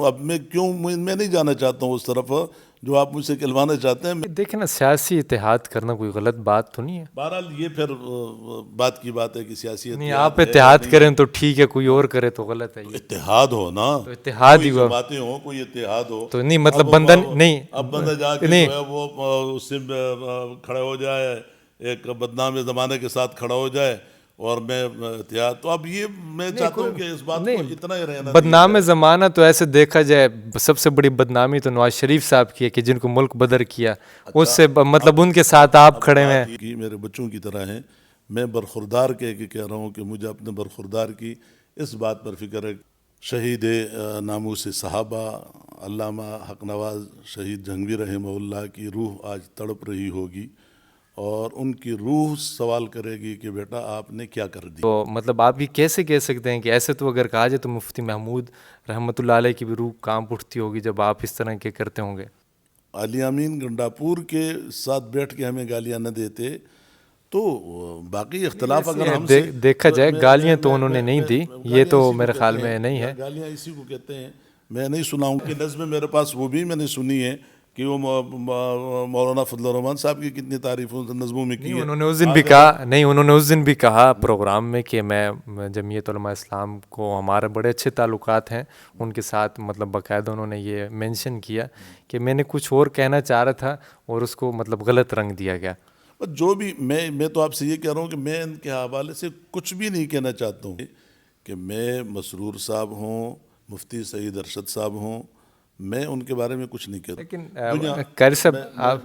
اب میں کیوں میں نہیں جانا چاہتا ہوں اس طرف جو آپ مجھ سے کہلوانا چاہتے ہیں. دیکھیں نا، سیاسی اتحاد کرنا کوئی غلط بات تو نہیں ہے. بہرحال یہ پھر بات کی بات ہے کہ سیاسی نہیں، اتحاد آپ ہے یا اتحاد نہیں کریں ہے. تو ٹھیک ہے، کوئی اور کرے تو غلط ہے. یہ اتحاد ہو نا، تو اتحاد کوئی ہی ہوا جماعتیں ہوں، کوئی اتحاد ہو. تو نہیں، مطلب اب بندہ نہیں اب بندہ جا کے نہیں جو ہے وہ اس سے کھڑا ہو جائے، ایک بدنام زمانے کے ساتھ کھڑا ہو جائے اور میں اتحاد. تو اب یہ میں چاہتا ہوں کہ اس بات کو نہیں، اتنا ہی رہنا دیا بدنام جائے. زمانہ تو ایسے دیکھا جائے سب سے بڑی بدنامی تو نواز شریف صاحب کی ہے کہ جن کو ملک بدر کیا، اس سے مطلب ان کے ساتھ آپ کھڑے ہوئے ہیں. بات کی میرے بچوں کی طرح ہیں، میں برخوردار کہہ رہا ہوں کہ مجھے اپنے برخوردار کی اس بات پر فکر ہے. شہید ناموس صحابہ علامہ حق نواز شہید جہانگیر رحمہ اللہ کی روح آج تڑپ رہی ہوگی اور ان کی روح سوال کرے گی کہ بیٹا آپ نے کیا کر دی. تو مطلب آپ یہ کیسے کہہ سکتے ہیں کہ ایسے تو اگر کہا جائے تو مفتی محمود رحمۃ اللہ علیہ کی بھی روح کانپ اٹھتی ہوگی جب آپ اس طرح کے کرتے ہوں گے. علی امین گنڈاپور کے ساتھ بیٹھ کے ہمیں گالیاں نہ دیتے تو باقی اختلاف اگر ہم سے دیکھا جائے گالیاں تو انہوں نے نہیں دی، یہ گالیاں تو اسی کو میرے خیال کہتے میں نہیں ہیں، ہے. گالیاں اسی کو کہتے ہیں. میں نہیں سناؤں کہ نظم میرے پاس وہ بھی میں نے سنی ہے کہ وہ مولانا فضل الرحمان صاحب کی کتنی تعریفوں نظموں میں نہیں، کی ہے. انہوں نے اس دن بھی کہا پروگرام میں کہ میں جمعیت علماء اسلام کو ہمارے بڑے اچھے تعلقات ہیں ان کے ساتھ، مطلب باقاعدہ انہوں نے یہ مینشن کیا کہ میں نے کچھ اور کہنا چاہ رہا تھا اور اس کو مطلب غلط رنگ دیا گیا. جو بھی میں تو آپ سے یہ کہہ رہا ہوں کہ میں ان کے حوالے سے کچھ بھی نہیں کہنا چاہتا ہوں کہ میں مسرور صاحب ہوں، مفتی سعید ارشد صاحب ہوں، میں ان کے بارے میں کچھ نہیں کہتا. لیکن دنیا قاری صاحب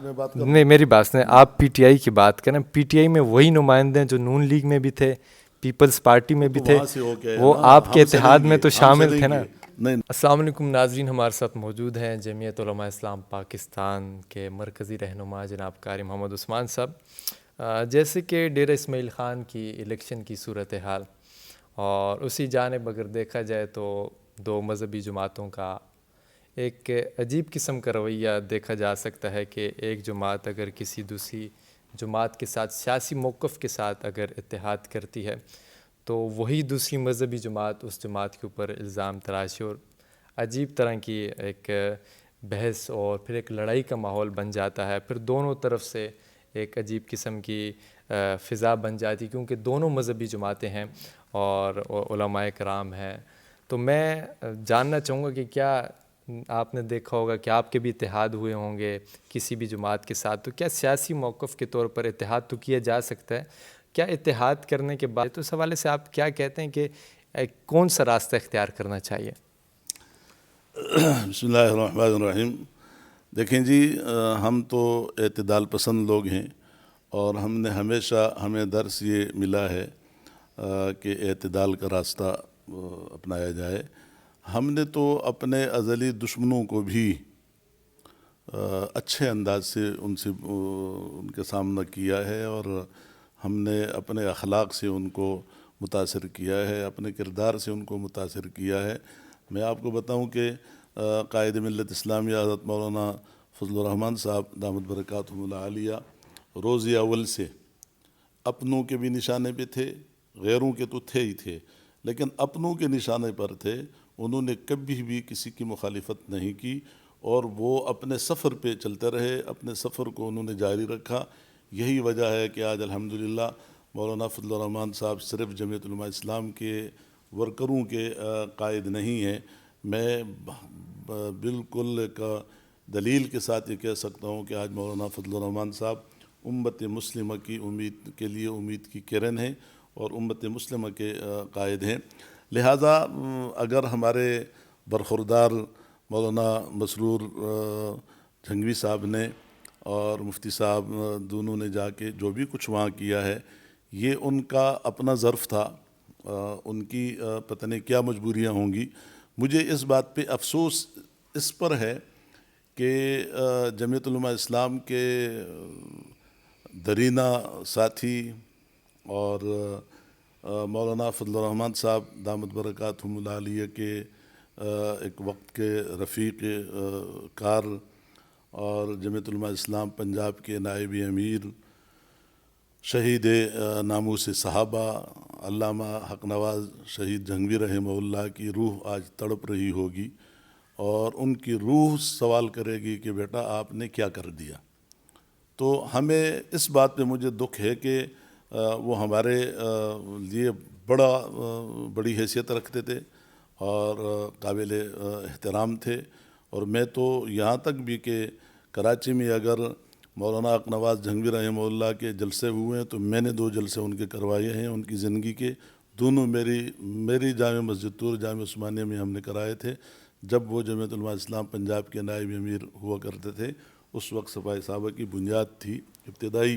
میں بات کروں. نہیں، میری بات نہیں، آپ پی ٹی آئی کی بات کریں. پی ٹی آئی میں وہی نمائندے ہیں جو نون لیگ میں بھی تھے، پیپلز پارٹی میں بھی تھے، وہاں سے ہو کے وہ نا آپ کے ہم سے اتحاد لیں میں گے، تو ہم سے شامل تھے لیں نا. گے. نہیں السلام علیکم ناظرین، ہمارے ساتھ موجود ہیں جمعیت علماء اسلام پاکستان کے مرکزی رہنما جناب قاری محمد عثمان صاحب. جیسے کہ ڈیرہ اسماعیل خان کی الیکشن کی صورتحال اور اسی جانب اگر دیکھا جائے تو دو مذہبی جماعتوں کا ایک عجیب قسم کا رویہ دیکھا جا سکتا ہے کہ ایک جماعت اگر کسی دوسری جماعت کے ساتھ سیاسی موقف کے ساتھ اگر اتحاد کرتی ہے تو وہی دوسری مذہبی جماعت اس جماعت کے اوپر الزام تراشی اور عجیب طرح کی ایک بحث اور پھر ایک لڑائی کا ماحول بن جاتا ہے. پھر دونوں طرف سے ایک عجیب قسم کی فضا بن جاتی کیونکہ دونوں مذہبی جماعتیں ہیں اور علماء کرام ہیں. تو میں جاننا چاہوں گا کہ کیا آپ نے دیکھا ہوگا کہ آپ کے بھی اتحاد ہوئے ہوں گے کسی بھی جماعت کے ساتھ، تو کیا سیاسی موقف کے طور پر اتحاد تو کیا جا سکتا ہے؟ کیا اتحاد کرنے کے بعد تو اس حوالے سے آپ کیا کہتے ہیں کہ کون سا راستہ اختیار کرنا چاہیے؟ بسم اللہ الرحمن الرحیم. دیکھیں جی، ہم تو اعتدال پسند لوگ ہیں اور ہم نے ہمیشہ ہمیں درس یہ ملا ہے کہ اعتدال کا راستہ اپنایا جائے. ہم نے تو اپنے ازلی دشمنوں کو بھی اچھے انداز سے ان کے سامنا کیا ہے اور ہم نے اپنے اخلاق سے ان کو متاثر کیا ہے، اپنے کردار سے ان کو متاثر کیا ہے. میں آپ کو بتاؤں کہ قائد ملت اسلامیہ حضرت مولانا فضل الرحمان صاحب دامت برکاتہم العالیہ روز اول سے اپنوں کے بھی نشانے پہ تھے، غیروں کے تو تھے ہی تھے، لیکن اپنوں کے نشانے پر تھے. انہوں نے کبھی بھی کسی کی مخالفت نہیں کی اور وہ اپنے سفر پہ چلتے رہے، اپنے سفر کو انہوں نے جاری رکھا. یہی وجہ ہے کہ آج الحمدللہ مولانا فضل الرحمان صاحب صرف جمعیت علماء اسلام کے ورکروں کے قائد نہیں ہیں. میں بالکل ایک دلیل کے ساتھ یہ کہہ سکتا ہوں کہ آج مولانا فضل الرحمان صاحب امت مسلمہ کی امید کے لیے امید کی کرن ہیں اور امت مسلمہ کے قائد ہیں. لہٰذا اگر ہمارے برخوردار مولانا مسرور جھنگوی صاحب نے اور مفتی صاحب دونوں نے جا کے جو بھی کچھ وہاں کیا ہے یہ ان کا اپنا ظرف تھا، ان کی پتہ نہیں کیا مجبوریاں ہوں گی. مجھے اس بات پہ افسوس اس پر ہے کہ جمعیت علماء اسلام کے درینہ ساتھی اور مولانا فضل الرحمان صاحب دامت برکاتہم العالیہ کے ایک وقت کے رفیق کار اور جمعیت علماء اسلام پنجاب کے نائب امیر شہید ناموس صحابہ علامہ حق نواز شہید جہانگیر رحمہ اللہ کی روح آج تڑپ رہی ہوگی اور ان کی روح سوال کرے گی کہ بیٹا آپ نے کیا کر دیا. تو ہمیں اس بات پہ مجھے دکھ ہے کہ وہ ہمارے لیے بڑی حیثیت رکھتے تھے اور قابل احترام تھے. اور میں تو یہاں تک بھی کہ کراچی میں اگر مولانا حق نواز جھنگوی رحمہ اللہ کے جلسے ہوئے ہیں تو میں نے 2 جلسے ان کے کروائے ہیں ان کی زندگی کے. دونوں میری جامع مسجد طور جامع عثمانیہ میں ہم نے کرائے تھے جب وہ جمعیت علماء اسلام پنجاب کے نائب امیر ہوا کرتے تھے. اس وقت صفائی صحابہ کی بنیاد تھی, ابتدائی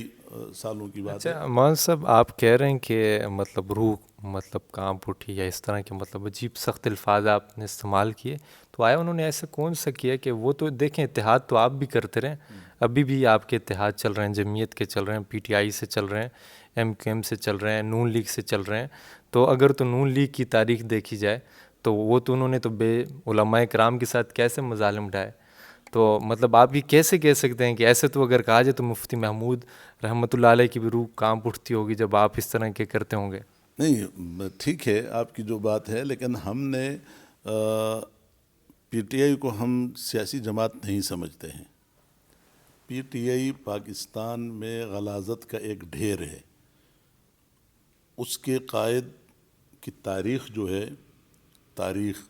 سالوں کی بات ہے. اچھا مولانا صاحب آپ کہہ رہے ہیں کہ مطلب روح مطلب کانپ اٹھی یا اس طرح کے مطلب عجیب سخت الفاظ آپ نے استعمال کیے, تو آیا انہوں نے ایسا کون سا کیا کہ وہ تو دیکھیں اتحاد تو آپ بھی کرتے رہیں, ابھی بھی آپ کے اتحاد چل رہے ہیں, جمعیت کے چل رہے ہیں, پی ٹی آئی سے چل رہے ہیں, ایم کیو ایم سے چل رہے ہیں, نون لیگ سے چل رہے ہیں. تو اگر تو نون لیگ کی تاریخ دیکھی جائے تو وہ تو انہوں نے تو بے علماء کرام کے ساتھ کیسے مظالم ڈھائے. تو مطلب آپ یہ کیسے کہہ سکتے ہیں کہ ایسے تو اگر کہا جائے تو مفتی محمود رحمۃ اللہ علیہ کی بھی روح کانپ اٹھتی ہوگی جب آپ اس طرح کے کرتے ہوں گے. نہیں ٹھیک ہے آپ کی جو بات ہے, لیکن ہم نے پی ٹی آئی کو ہم سیاسی جماعت نہیں سمجھتے ہیں. پی ٹی آئی پاکستان میں غلاظت کا ایک ڈھیر ہے. اس کے قائد کی تاریخ جو ہے, تاریخ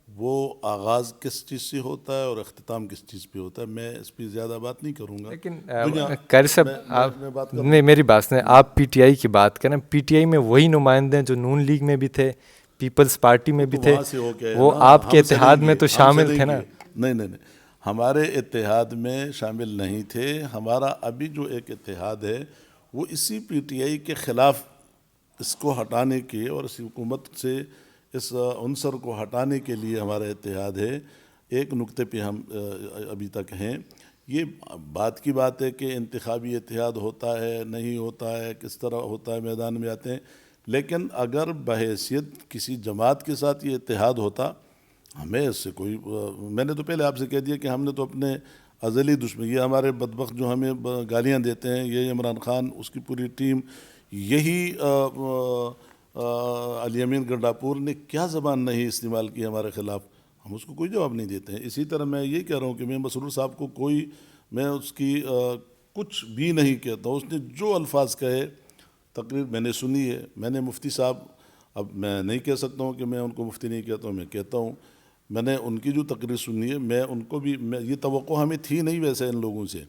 وہ آغاز کس چیز سے ہوتا ہے اور اختتام کس چیز پہ ہوتا ہے, میں اس پہ زیادہ بات نہیں کروں گا. لیکن قاری صاحب آپ میں بات کروں نہیں, میری بات نہیں, آپ پی ٹی آئی کی بات کریں, پی ٹی آئی میں وہی نمائندے ہیں جو نون لیگ میں بھی تھے, پیپلز پارٹی میں بھی تھے, وہ آپ کے اتحاد میں تو شامل تھے نا. نہیں, ہمارے اتحاد میں شامل نہیں تھے. ہمارا ابھی جو ایک اتحاد ہے وہ اسی پی ٹی آئی کے خلاف اس کو ہٹانے کے اور اس حکومت سے اس عنصر کو ہٹانے کے لیے ہمارا اتحاد ہے. ایک نقطے پہ ہم ابھی تک ہیں. یہ بات کی بات ہے کہ انتخابی اتحاد ہوتا ہے نہیں ہوتا ہے, کس طرح ہوتا ہے, میدان میں آتے ہیں. لیکن اگر بحیثیت کسی جماعت کے ساتھ یہ اتحاد ہوتا, ہمیں اس سے کوئی, میں نے تو پہلے آپ سے کہہ دیا کہ ہم نے تو اپنے ازلی دشمن, یہ ہمارے بدبخت جو ہمیں گالیاں دیتے ہیں, یہ عمران خان اس کی پوری ٹیم, یہی علی امین گنڈاپور نے کیا زبان نہیں استعمال کی ہمارے خلاف, ہم اس کو کوئی جواب نہیں دیتے ہیں. اسی طرح میں یہ کہہ رہا ہوں کہ میں مسرور صاحب کو میں اس کی کچھ بھی نہیں کہتا. اس نے جو الفاظ کہے, تقریر میں نے سنی ہے. میں نے مفتی صاحب, اب میں نہیں کہہ سکتا ہوں کہ میں ان کو مفتی نہیں کہتا ہوں, میں کہتا ہوں میں نے ان کی جو تقریر سنی ہے, میں ان کو بھی, یہ توقع ہمیں تھی نہیں ویسے ان لوگوں سے,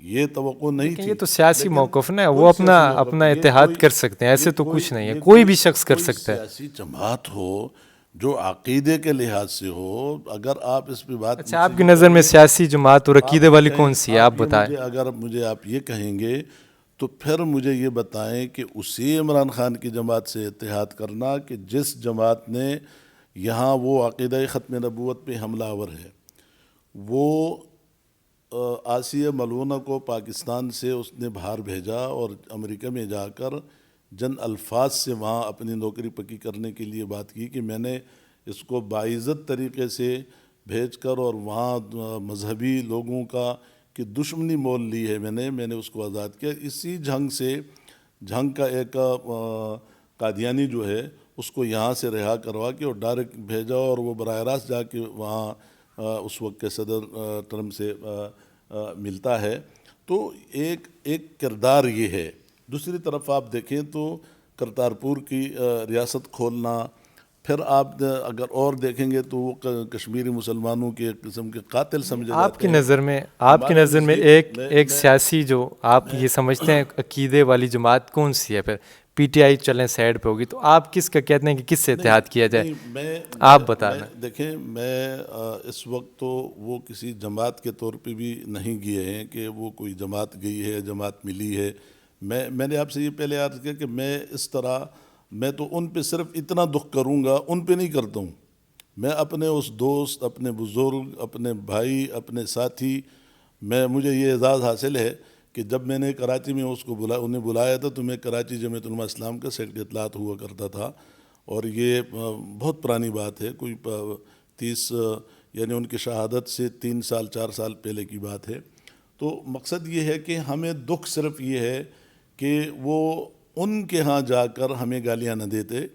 یہ توقع نہیں تھی. یہ تو سیاسی موقف نا, وہ اپنا اتحاد کر سکتے ہیں, ایسے تو کچھ نہیں ہے, کوئی بھی شخص کر سکتا ہے. سیاسی جماعت ہو جو عقیدے کے لحاظ سے ہو, اگر آپ اس پہ بات, اچھا آپ کی نظر میں سیاسی جماعت اور عقیدے والی کون سی ہے, آپ بتائیں. اگر مجھے آپ یہ کہیں گے تو پھر مجھے یہ بتائیں کہ اسی عمران خان کی جماعت سے اتحاد کرنا کہ جس جماعت نے یہاں وہ عقیدہ ختم نبوت پہ حملہ آور ہے, وہ آسیہ ملونہ کو پاکستان سے اس نے باہر بھیجا اور امریکہ میں جا کر جن الفاظ سے وہاں اپنی نوکری پکی کرنے کے لیے بات کی کہ میں نے اس کو باعزت طریقے سے بھیج کر اور وہاں مذہبی لوگوں کی دشمنی مول لی ہے, میں نے اس کو آزاد کیا. اسی جھنگ کا ایک قادیانی جو ہے اس کو یہاں سے رہا کروا کے اور ڈائریکٹ بھیجا, اور وہ براہ راست جا کے وہاں اس وقت کے صدر ٹرمپ سے ملتا ہے. تو ایک کردار یہ ہے. دوسری طرف آپ دیکھیں تو کرتارپور کی ریاست کھولنا, پھر آپ اگر اور دیکھیں گے تو وہ کشمیری مسلمانوں کے ایک قسم کے قاتل سمجھے جاتے ہیں. آپ کی نظر میں ایک سیاسی جو آپ یہ سمجھتے ہیں عقیدے والی جماعت کون سی ہے؟ پھر پی ٹی آئی چلیں سائڈ پہ ہوگی, تو آپ کس کا کہتے ہیں کہ کس سے اتحاد کیا جائے, آپ بتانا. دیکھیں میں اس وقت تو وہ کسی جماعت کے طور پہ بھی نہیں گئے ہیں کہ وہ کوئی جماعت گئی ہے, جماعت ملی ہے. میں نے آپ سے یہ پہلے عرض کیا کہ میں اس طرح, میں تو ان پہ صرف اتنا دکھ کروں گا, ان پہ نہیں کرتا ہوں. میں اپنے اس دوست, اپنے بزرگ, اپنے بھائی, اپنے ساتھی, مجھے یہ اعزاز حاصل ہے کہ جب میں نے کراچی میں انہیں بلایا تھا تو میں کراچی جمعیت علماء اسلام کا سیکرٹری اطلاعات ہوا کرتا تھا, اور یہ بہت پرانی بات ہے, کوئی 30 یعنی ان کی شہادت سے 3 سال 4 سال پہلے کی بات ہے. تو مقصد یہ ہے کہ ہمیں دکھ صرف یہ ہے کہ وہ ان کے ہاں جا کر ہمیں گالیاں نہ دیتے,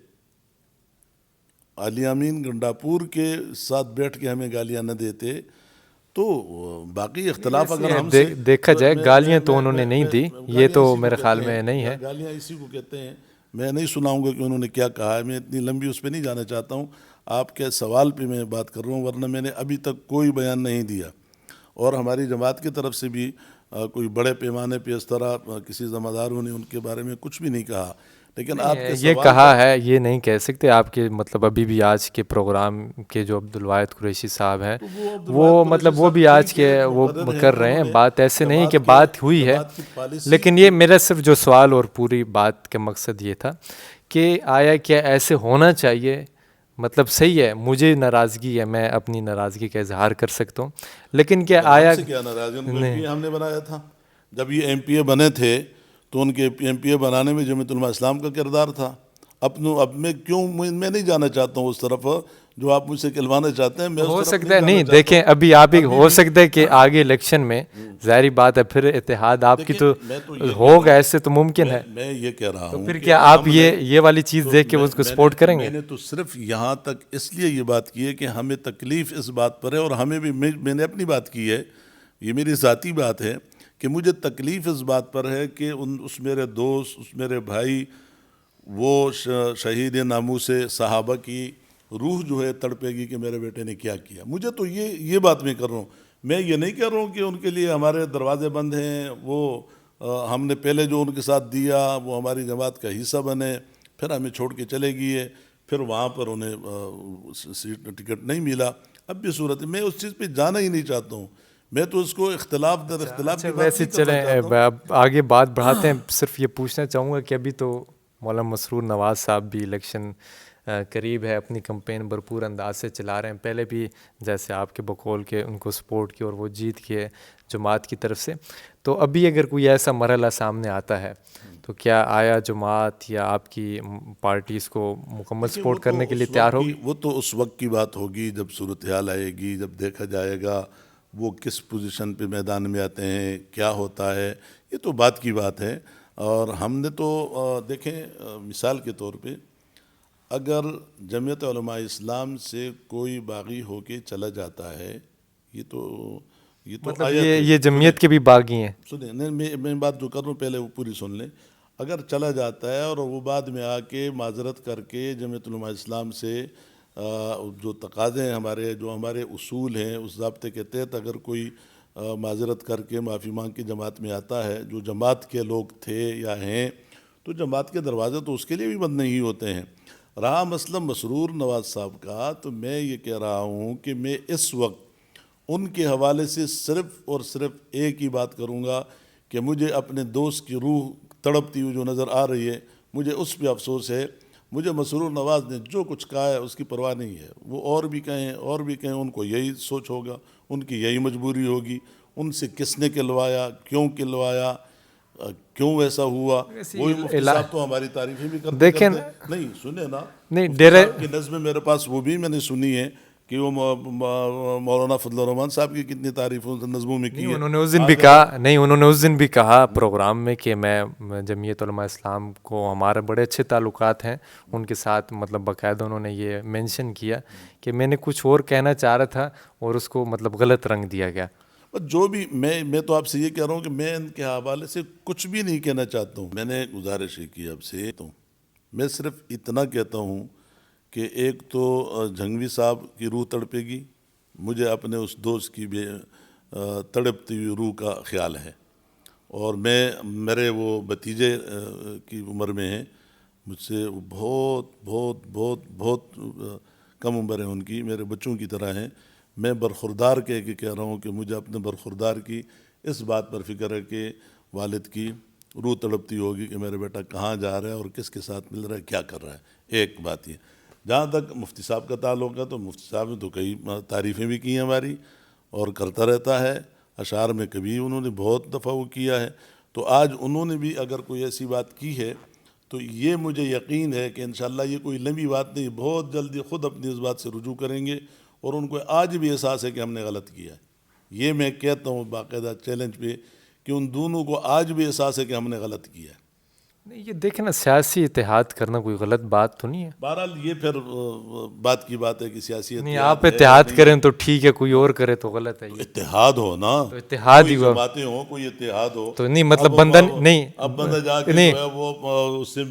عالیامین گنڈاپور کے ساتھ بیٹھ کے ہمیں گالیاں نہ دیتے تو باقی اختلاف اگر ہم سے دیکھا جائے گالیاں تو انہوں نے نہیں دی، یہ تو میرے خیال میں نہیں ہے. گالیاں اسی کو کہتے ہیں. میں نہیں سناؤں گا کہ انہوں نے کیا کہا ہے، میں اتنی لمبی اس پہ نہیں جانا چاہتا ہوں. آپ کے سوال پہ میں بات کر رہا ہوں، ورنہ میں نے ابھی تک کوئی بیان نہیں دیا. اور ہماری جماعت کی طرف سے بھی کوئی بڑے پیمانے پہ اس طرح کسی ذمہ داروں نے ان کے بارے میں کچھ بھی نہیں کہا. لیکن آپ کے یہ کہا ہے، یہ نہیں کہہ سکتے. آپ کے مطلب ابھی بھی آج کے پروگرام کے جو عبدالواحد قریشی صاحب ہیں وہ مطلب وہ بھی آج کے وہ کر رہے ہیں بات. ایسے نہیں کہ بات ہوئی ہے، لیکن یہ میرا صرف جو سوال اور پوری بات کا مقصد یہ تھا کہ آیا کیا ایسے ہونا چاہیے؟ مطلب صحیح ہے، مجھے ناراضگی ہے، میں اپنی ناراضگی کا اظہار کر سکتا ہوں، لیکن کیا آیا کیا ناراضگی ہم نے بنایا تھا؟ جب یہ ایم پی اے بنے تھے تو ان کے ایم پی اے بنانے میں جمعیت علماء اسلام کا کردار تھا. اب میں کیوں میں نہیں جانا چاہتا ہوں اس طرف جو آپ مجھ سے کہلوانا چاہتے ہیں. میں ہو سکتا ہے نہیں دیکھیں ابھی آپ ہی ہو سکتا ہے کہ آگے الیکشن میں ظاہری بات ہے پھر اتحاد آپ کی تو ہوگا، ایسے تو ممکن ہے. میں یہ کہہ رہا ہوں پھر کیا آپ یہ والی چیز دیکھ کے اس کو سپورٹ کریں گے؟ میں نے تو صرف یہاں تک اس لیے یہ بات کی ہے کہ ہمیں تکلیف اس بات پر ہے، اور ہمیں بھی میں نے اپنی بات کی ہے، یہ میری ذاتی بات ہے کہ مجھے تکلیف اس بات پر ہے کہ اس میرے دوست، اس میرے بھائی، وہ شہید ناموس صحابہ کی روح جو ہے تڑپے گی کہ میرے بیٹے نے کیا کیا. مجھے تو یہ بات میں کر رہا ہوں. میں یہ نہیں کہہ رہا ہوں کہ ان کے لیے ہمارے دروازے بند ہیں، وہ ہم نے پہلے جو ان کے ساتھ دیا وہ ہماری جماعت کا حصہ بنے، پھر ہمیں چھوڑ کے چلے گئے، پھر وہاں پر انہیں ٹکٹ نہیں ملا. اب بھی صورت میں اس چیز پہ جانا ہی نہیں چاہتا ہوں. میں تو اس کو اختلاف در اختلاف کی بات ویسے نہیں کرنا چاہتا ہوں. چلیں آگے بات بڑھاتے ہیں. صرف یہ پوچھنا چاہوں گا کہ ابھی تو مولانا مسرور نواز صاحب بھی الیکشن قریب ہے، اپنی کمپین بھرپور انداز سے چلا رہے ہیں. پہلے بھی جیسے آپ کے بقول کے ان کو سپورٹ کیا اور وہ جیت گئے جماعت کی طرف سے. تو ابھی اگر کوئی ایسا مرحلہ سامنے آتا ہے تو کیا آیا جماعت یا آپ کی پارٹی اس کو مکمل سپورٹ کرنے کے لیے تیار ہوگی؟ وہ تو اس وقت کی بات ہوگی جب صورتحال آئے گی، جب دیکھا جائے گا وہ کس پوزیشن پہ میدان میں آتے ہیں، کیا ہوتا ہے. یہ تو بات کی بات ہے. اور ہم نے تو دیکھیں مثال کے طور پہ اگر جمعیت علماء اسلام سے کوئی باغی ہو کے چلا جاتا ہے، یہ تو مطلب یہ جمعیت کے بھی باغی ہیں. سنیں میں بات جو کر رہا ہوں پہلے وہ پوری سن لیں. اگر چلا جاتا ہے اور وہ بعد میں آ کے معذرت کر کے جمعیت علماء اسلام سے جو تقاضے ہیں ہمارے، جو ہمارے اصول ہیں، اس ضابطے کے تحت اگر کوئی معذرت کر کے معافی مانگ کے جماعت میں آتا ہے، جو جماعت کے لوگ تھے یا ہیں، تو جماعت کے دروازے تو اس کے لیے بھی بند نہیں ہوتے ہیں. رہا مسئلہ مسرور نواز صاحب کا، تو میں یہ کہہ رہا ہوں کہ میں اس وقت ان کے حوالے سے صرف اور صرف ایک ہی بات کروں گا کہ مجھے اپنے دوست کی روح تڑپتی ہوئی جو نظر آ رہی ہے، مجھے اس پہ افسوس ہے. مجھے مسرور نواز نے جو کچھ کہا ہے اس کی پرواہ نہیں ہے. وہ اور بھی کہیں ان کو یہی سوچ ہوگا، ان کی یہی مجبوری ہوگی. ان سے کس نے کہلوایا، کیوں کہلوایا، کیوں ویسا ہوا. وہی مفتی صاحب تو ہماری تعریفیں بھی کرتے نہیں سنے نا. مفتی صاحب کی نظم میرے پاس وہ بھی میں نے سنی ہے کہ وہ مولانا فضل الرحمان صاحب کی کتنی تعریفوں نظموں میں کی ہے. انہوں نے اس دن بھی کہا پروگرام میں کہ میں جمعیت علماء اسلام کو ہمارے بڑے اچھے تعلقات ہیں ان کے ساتھ. مطلب باقاعدہ انہوں نے یہ مینشن کیا کہ میں نے کچھ اور کہنا چاہ رہا تھا اور اس کو مطلب غلط رنگ دیا گیا. جو بھی میں تو آپ سے یہ کہہ رہا ہوں کہ میں ان کے حوالے سے کچھ بھی نہیں کہنا چاہتا ہوں. میں نے گزارش کی آپ سے، تو میں صرف اتنا کہتا ہوں کہ ایک تو جھنگوی صاحب کی روح تڑپے گی، مجھے اپنے اس دوست کی بھی تڑپتی ہوئی روح کا خیال ہے. اور میرے وہ بھتیجے کی عمر میں ہیں، مجھ سے بہت بہت بہت بہت کم عمر ہے ان کی، میرے بچوں کی طرح ہیں. میں برخوردار کہہ رہا ہوں کہ مجھے اپنے برخوردار کی اس بات پر فکر ہے کہ والد کی روح تڑپتی ہوگی کہ میرا بیٹا کہاں جا رہا ہے اور کس کے ساتھ مل رہا ہے، کیا کر رہا ہے. ایک بات یہ. جہاں تک مفتی صاحب کا تعلق ہے تو مفتی صاحب نے تو کئی تعریفیں بھی کی ہیں ہماری اور کرتا رہتا ہے. اشعار میں کبھی انہوں نے بہت دفعہ وہ کیا ہے. تو آج انہوں نے بھی اگر کوئی ایسی بات کی ہے تو یہ مجھے یقین ہے کہ انشاءاللہ یہ کوئی لمبی بات نہیں، بہت جلدی خود اپنی اس بات سے رجوع کریں گے اور ان کو آج بھی احساس ہے کہ ہم نے غلط کیا ہے. یہ میں کہتا ہوں باقاعدہ چیلنج پہ کہ ان دونوں کو آج بھی احساس ہے کہ ہم نے غلط کیا ہے. نہیں یہ دیکھیں نا، سیاسی اتحاد کرنا کوئی غلط بات تو نہیں ہے. بہرحال یہ پھر بات کی بات ہے کہ سیاسی نہیں اتحاد آپ ہے یا اتحاد نہیں کریں ہے. تو ٹھیک ہے، کوئی اور کرے تو غلط ہے. یہ اتحاد ہو نا، تو اتحاد کوئی ہی ہوا جماعتیں ہوں، کوئی اتحاد ہو. تو نہیں، مطلب اب بندہ نہیں اب بندہ جا کے نہیں جو ہے وہ اس سے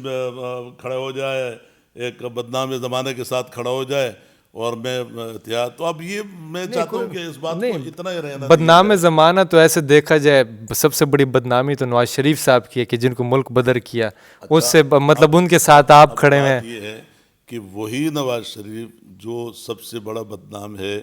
کھڑا ہو جائے، ایک بدنام زمانے کے ساتھ کھڑا ہو جائے اور میں اتحاد. تو اب یہ میں نہیں چاہتا ہوں کہ اس بات کو نہیں اتنا ہی رہنا دیا بدنام جائے. زمانہ تو ایسے دیکھا جائے سب سے بڑی بدنامی تو نواز شریف صاحب کی ہے کہ جن کو ملک بدر کیا، اس سے مطلب ان کے ساتھ آپ اب کھڑے ہوئے ہیں. بات یہ ہے کہ وہی نواز شریف جو سب سے بڑا بدنام ہے،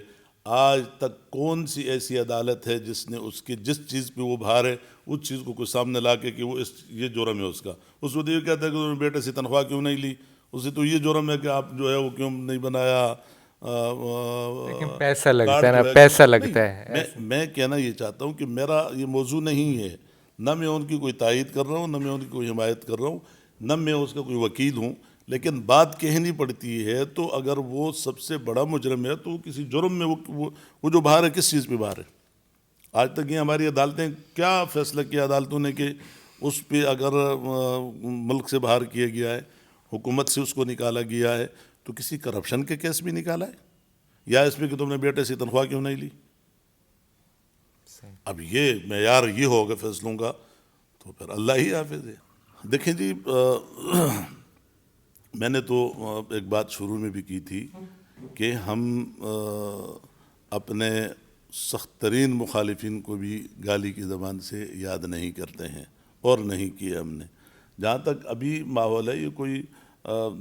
آج تک کون سی ایسی عدالت ہے جس نے اس کی جس چیز پہ وہ باہر ہے اس چیز کو کوئی سامنے لا کے کہ وہ یہ جرم ہے اس کا. اس کو یہ کہتا ہے کہ انہوں نے بیٹے سے تنخواہ کیوں نہیں لی، اسے تو یہ جرم ہے کہ آپ جو ہے وہ کیوں نہیں بنایا. لیکن پیسہ لگتا ہے کارڈ نا، جو ہے پیسہ نہیں. لگتا ہے. میں کہنا یہ چاہتا ہوں کہ میرا یہ موضوع نہیں ہے، نہ میں ان کی کوئی تائید کر رہا ہوں، نہ میں ان کی کوئی حمایت کر رہا ہوں، نہ میں اس کا کوئی وکیل ہوں. لیکن بات کہنی پڑتی ہے تو اگر وہ سب سے بڑا مجرم ہے تو کسی جرم میں وہ جو باہر ہے کس چیز پہ باہر ہے. آج تک یہ ہماری عدالتیں کیا فیصلہ کیا عدالتوں نے کہ اس پہ اگر ملک سے باہر کیا گیا ہے، حکومت سے اس کو نکالا گیا ہے، تو کسی کرپشن کے کیس بھی نکالا ہے یا اس پہ کہ تم نے بیٹے سے تنخواہ کیوں نہیں لی. اب یہ معیار یہ ہوگا فیصلوں کا تو پھر اللہ ہی حافظ ہے. دیکھیں جی، میں نے تو ایک بات شروع میں بھی کی تھی کہ ہم اپنے سخت ترین مخالفین کو بھی گالی کی زبان سے یاد نہیں کرتے ہیں اور نہیں کیے ہم نے. جہاں تک ابھی ماحول ہے، یہ کوئی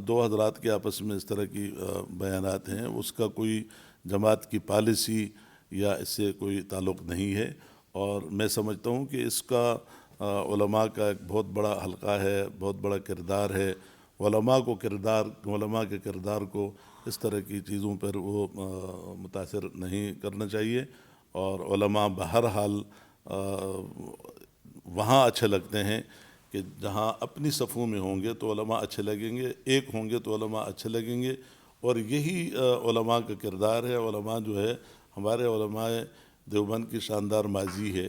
دو حضرات کے آپس میں اس طرح کی بیانات ہیں، اس کا کوئی جماعت کی پالیسی یا اس سے کوئی تعلق نہیں ہے. اور میں سمجھتا ہوں کہ اس کا علماء کا ایک بہت بڑا حلقہ ہے، بہت بڑا کردار ہے. علماء کے کردار کو اس طرح کی چیزوں پر وہ متاثر نہیں کرنا چاہیے. اور علماء بہرحال وہاں اچھے لگتے ہیں کہ جہاں اپنی صفوں میں ہوں گے تو علماء اچھے لگیں گے، ایک ہوں گے تو علماء اچھے لگیں گے. اور یہی علماء کا کردار ہے. علماء جو ہے، ہمارے علماء دیوبند کی شاندار ماضی ہے.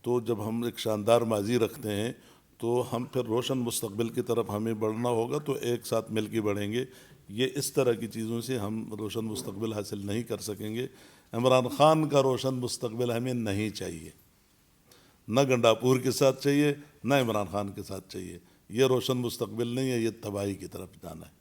تو جب ہم ایک شاندار ماضی رکھتے ہیں تو ہم پھر روشن مستقبل کی طرف ہمیں بڑھنا ہوگا تو ایک ساتھ مل کے بڑھیں گے. یہ اس طرح کی چیزوں سے ہم روشن مستقبل حاصل نہیں کر سکیں گے. عمران خان کا روشن مستقبل ہمیں نہیں چاہیے، نہ گنڈاپور کے ساتھ چاہیے، نہ عمران خان کے ساتھ چاہیے. یہ روشن مستقبل نہیں ہے، یہ تباہی کی طرف جانا ہے.